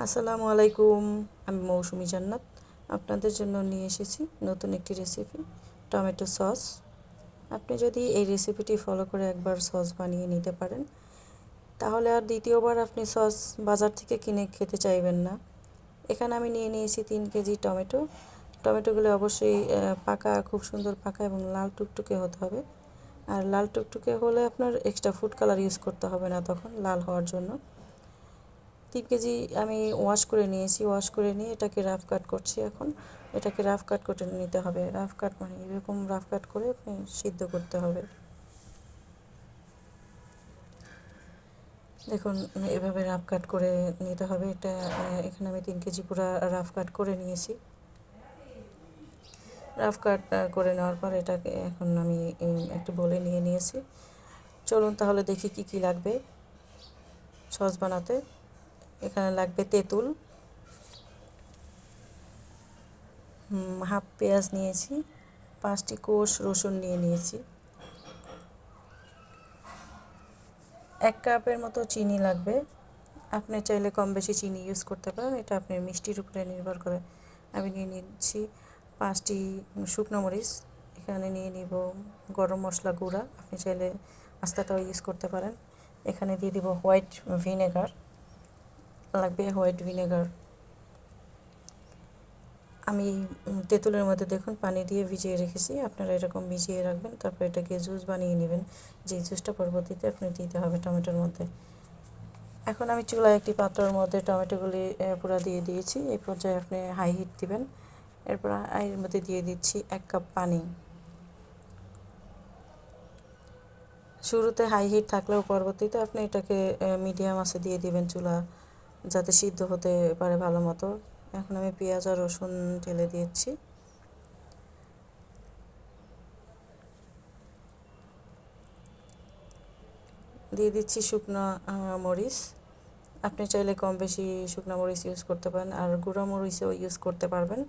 আসসালামু আলাইকুম। আমি মৌসুমী জান্নাত আপনাদের জন্য নিয়ে এসেছি নতুন একটি রেসিপি, টমেটো সস। আপনি যদি এই রেসিপিটি ফলো করে একবার সস বানিয়ে নিতে পারেন, তাহলে আর দ্বিতীয়বার আপনি সস বাজার থেকে কিনে খেতে চাইবেন না। এখানে আমি নিয়ে নিয়েছি 3 কেজি টমেটো। টমেটোগুলো অবশ্যই পাকা, খুব সুন্দর পাকা এবং লাল টুকটুকে হতে হবে। আর লাল টুকটুকে হলে আপনার এক্সট্রা ফুড কালার ইউজ করতে হবে না তখন লাল হওয়ার জন্য। 3 কেজি আমি ওয়াশ করে নিয়েছি। ওয়াশ করে নিয়ে এটাকে রাফ কাট করছি। এখন এটাকে রাফ কাট করে নিতে হবে। রাফ কাট মানে এরকম রাফ কাট করে সিদ্ধ করতে হবে। দেখুন, এভাবে রাফ কাট করে নিতে হবে। এটা এখানে আমি 3 কেজি পুরো রাফ কাট করে নিয়েছি। রাফ কাট করে নেওয়ার পর এটাকে এখন আমি একটু বলে নিয়ে নিয়েছি। চলুন তাহলে দেখি কি কি লাগবে সস বানাতে। এখানে লাগবে তেঁতুল, হাফ পেঁয়াজ নিয়েছি, 5টি কোষ রসুন নিয়ে নিয়েছি, 1 কাপের মতো চিনি লাগবে। আপনি চাইলে কম বেশি চিনি ইউজ করতে পারেন, এটা আপনার মিষ্টির উপরে নির্ভর করে। আমি নিয়ে নিচ্ছি 5টি শুকনো মরিচ। এখানে নিয়ে নিব গরম মশলা গুঁড়া, আপনি চাইলে আস্তাটাও ইউজ করতে পারেন। এখানে দিয়ে দিব হোয়াইট ভিনেগার, লাগবে হোয়াইট ভিনেগার। আমি তেঁতুলের মধ্যে দেখুন পানি দিয়ে ভিজিয়ে রেখেছি, আপনারা এরকম ভিজিয়ে রাখবেন। তারপর এটাকে জুস বানিয়ে নেবেন, যে জুসটা পরবর্তীতে আপনি দিতে হবে টমেটোর মধ্যে। এখন আমি চুলায় একটি পাত্রের মধ্যে টমেটোগুলি পুরো দিয়ে দিয়েছি। এই পর্যায়ে আপনি হাই হিট দিবেন। এরপর এর মধ্যে দিয়ে দিচ্ছি 1 কাপ পানি। শুরুতে হাই হিট থাকলেও পরবর্তীতে আপনি এটাকে মিডিয়াম আঁচে দিয়ে দিবেন চুলা, যাতে সিদ্ধ হতে পারে ভালো মতো। এখন আমি পেঁয়াজ আর রসুন ঢেলে দিয়েছি। দিয়ে দিচ্ছি শুকনো মরিচ। আপনি চাইলে কম বেশি শুকনো মরিচ ইউজ করতে পারেন, আর গুঁড়ো মরিচও ইউজ করতে পারবেন।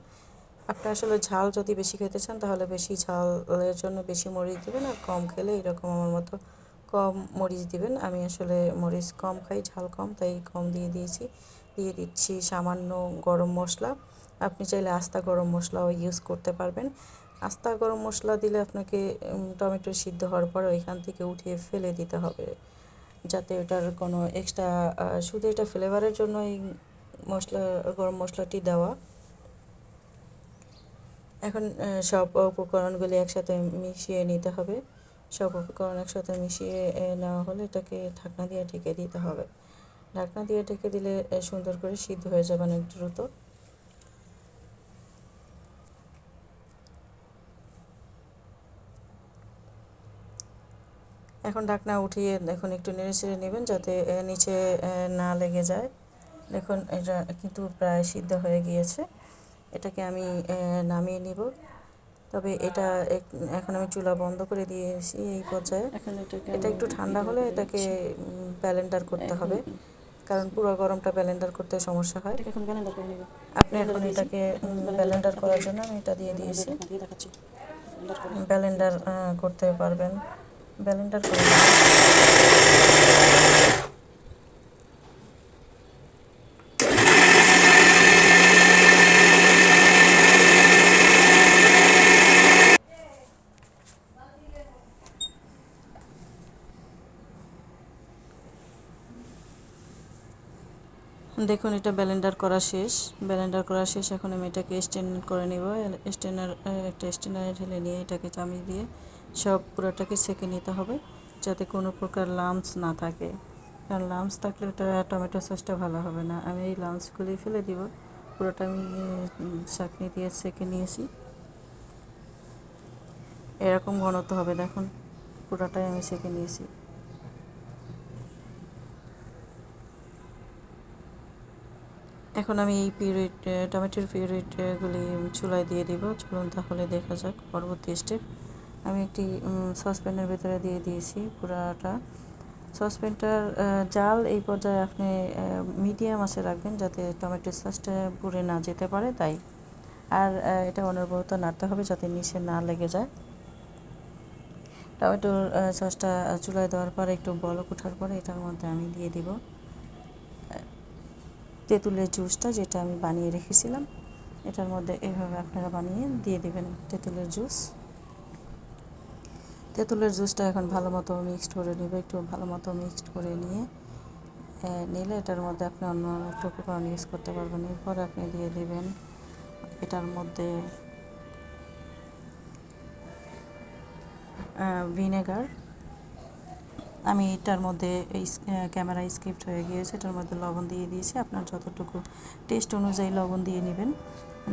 আপনি আসলে ঝাল যদি বেশি খেতে চান তাহলে বেশি ঝালের জন্য বেশি মরিচ দিবেন, আর কম খেলে এরকম আমার মতো কম মরিচ দিবেন। আমি আসলে মরিচ কম খাই, ঝাল কম, তাই কম দিয়ে দিয়েছি। দিয়ে দিচ্ছি সামান্য গরম মশলা। আপনি চাইলে আস্তা গরম মশলাও ইউজ করতে পারবেন। আস্তা গরম মশলা দিলে আপনাকে টমেটো সিদ্ধ হওয়ার পর ওইখান থেকে উঠিয়ে ফেলে দিতে হবে, যাতে ওটার কোনো এক্সট্রা, শুধু এটা ফ্লেভারের জন্য এই মশলা, গরম মশলাটি দেওয়া। এখন সব উপকরণগুলি একসাথে মিশিয়ে নিতে হবে। সব উপকরণ একসাথে মিশিয়ে নেওয়া হলে এটাকে ঢাকনা দিয়ে ঢেকে দিতে হবে। ঢাকনা দিয়ে ঢেকে দিলে সুন্দর করে সিদ্ধ হয়ে যাবে অনেক দ্রুত। এখন ঢাকনা উঠিয়ে দেখুন একটু নেড়ে চেড়ে নেবেন, যাতে নিচে না লেগে যায়। দেখুন এটা কিন্তু প্রায় সিদ্ধ হয়ে গিয়েছে। এটাকে আমি নামিয়ে নিব। তবে এটা এখন আমি চুলা বন্ধ করে দিয়েছি এই পর্যায়ে। এটা একটু ঠান্ডা হলে এটাকে ব্লেন্ডার করতে হবে, কারণ পুরো গরমটা ব্লেন্ডার করতে সমস্যা হয়। আপনি এখন এটাকে ব্লেন্ডার করার জন্য আমি এটা দিয়ে দিয়েছি, ব্লেন্ডার করতে পারবেন। ব্লেন্ডার করে দেখুন এটা ব্লেন্ডার করা শেষ। ব্লেন্ডার করা শেষ, এখন আমি এটাকে স্ট্রেন করে নেব। একটা স্ট্রেনারে ঢেলে নিয়ে এটাকে চামচ দিয়ে সব পুরোটাকে সেঁকে নিতে হবে, যাতে কোনো প্রকার লাম্পস না থাকে, কারণ লাম্পস থাকলে ওটা টমেটো সসটা ভালো হবে না। আমি এই লাম্পসগুলি ফেলে দিব। পুরোটা আমি ছাঁকনি দিয়ে সেঁকে নিয়েছি। এরকম ঘনত্ব হবে, দেখুন পুরোটাই আমি সেঁকে নিয়েছি। এখন আমি এই টমেটোর পিউরিগুলি চুলায় দিয়ে দিব। চলুন তাহলে দেখা যাক পরবর্তী স্টেপ। আমি একটি সসপ্যানের ভেতরে দিয়ে দিয়েছি পুরাটা। সসপ্যানটার জাল এই পর্যায়ে আপনি মিডিয়াম আঁচে রাখবেন, যাতে টমেটোর সসটা পুড়ে না যেতে পারে তাই। আর এটা অনবরত নাড়তে হবে যাতে নিচে না লেগে যায়। টমেটোর সসটা চুলায় দেওয়ার পর একটু বলক ওঠার পরে এটার মধ্যে আমি দিয়ে দিব তেঁতুলের জুসটা যেটা আমি বানিয়ে রেখেছিলাম, এটার মধ্যে এইভাবে আপনারা বানিয়ে দিয়ে দিবেন তেঁতুলের জুস। তেঁতুলের জুসটা এখন ভালো মতো মিক্সড করে নেবে, একটু ভালো মতো মিক্সড করে নিলে এটার মধ্যে আপনি অন্য একটা উপকরণ ইউজ করতে পারবেন। এরপর আপনি দিয়ে দিবেন এটার মধ্যে ভিনেগার। আমি এটার মধ্যে এই ক্যামেরা স্ক্রিপ্ট হয়ে গিয়েছে, এটার মধ্যে লবণ দিয়ে দিয়েছি। আপনার যতটুকু টেস্ট অনুযায়ী লবণ দিয়ে নেবেন,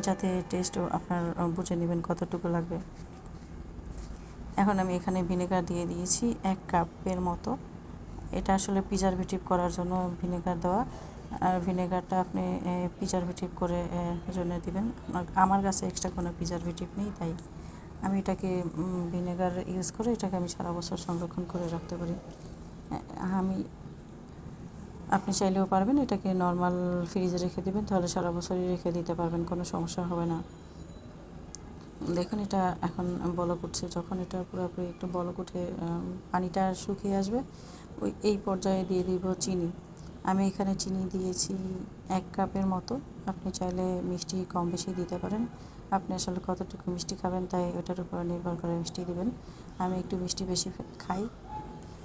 যাতে টেস্ট আপনার বুঝে নেবেন কতটুকু লাগবে। এখন আমি এখানে ভিনেগার দিয়ে দিয়েছি 1 কাপের মতো। এটা আসলে প্রিজারভেটিভ করার জন্য ভিনেগার দেওয়া, আর ভিনেগারটা আপনি প্রিজারভেটিভ করে জন্য দিবেন। আমার কাছে এক্সট্রা কোনো প্রিজারভেটিভ নেই, তাই আমি এটাকে ভিনেগার ইউজ করে এটাকে আমি সারা বছর সংরক্ষণ করে রাখতে পারি। আপনি চাইলেও পারবেন এটাকে নর্মাল ফ্রিজে রেখে দেবেন, তাহলে সারা বছরই রেখে দিতে পারবেন, কোনো সমস্যা হবে না। দেখুন এটা এখন বলক উঠছে, যখন এটা পুরোপুরি একটু বলক উঠে পানিটা শুকিয়ে আসবে, এই পর্যায়ে দিয়ে দিব চিনি। আমি এখানে চিনি দিয়েছি 1 কাপের মতো। আপনি চাইলে মিষ্টি কম বেশি দিতে পারেন, আপনি আসলে কতটুকু মিষ্টি খাবেন তাই ওটার উপর নির্ভর করে মিষ্টি দিবেন। আমি একটু মিষ্টি বেশি খাই,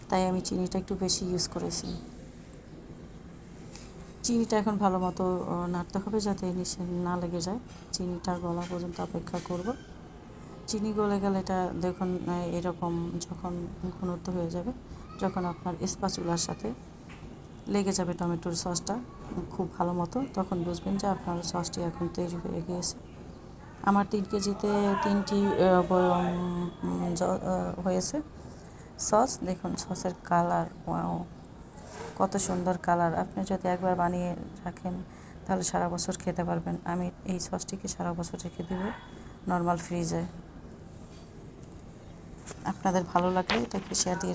তাই আমি চিনিটা একটু বেশি ইউজ করেছি। চিনিটা এখন ভালো মতো নাড়তে হবে যাতে নিচে না লেগে যায়। চিনিটা গলা পর্যন্ত অপেক্ষা করব। চিনি গলে গেলে এটা দেখুন এরকম যখন ঘনত্ব হয়ে যাবে, যখন আপনার স্প্যাচুলার সাথে লেগে যাবে টমেটোর সসটা খুব ভালো মতো, তখন বুঝবেন যে আপনার সসটি এখন তৈরি হয়ে গিয়েছে। আমার 3 কেজিতে 3টি হয়েছে সস। দেখুন সসের কালার, ওয়াও কত সুন্দর কালার! আপনি যদি একবার বানিয়ে রাখেন তাহলে সারা বছর খেতে পারবেন। আমি এই সসটিকে সারা বছর রেখে দেব নর্মাল ফ্রিজে। আপনাদের ভালো লাগলে এটাকে শেয়ার দিয়ে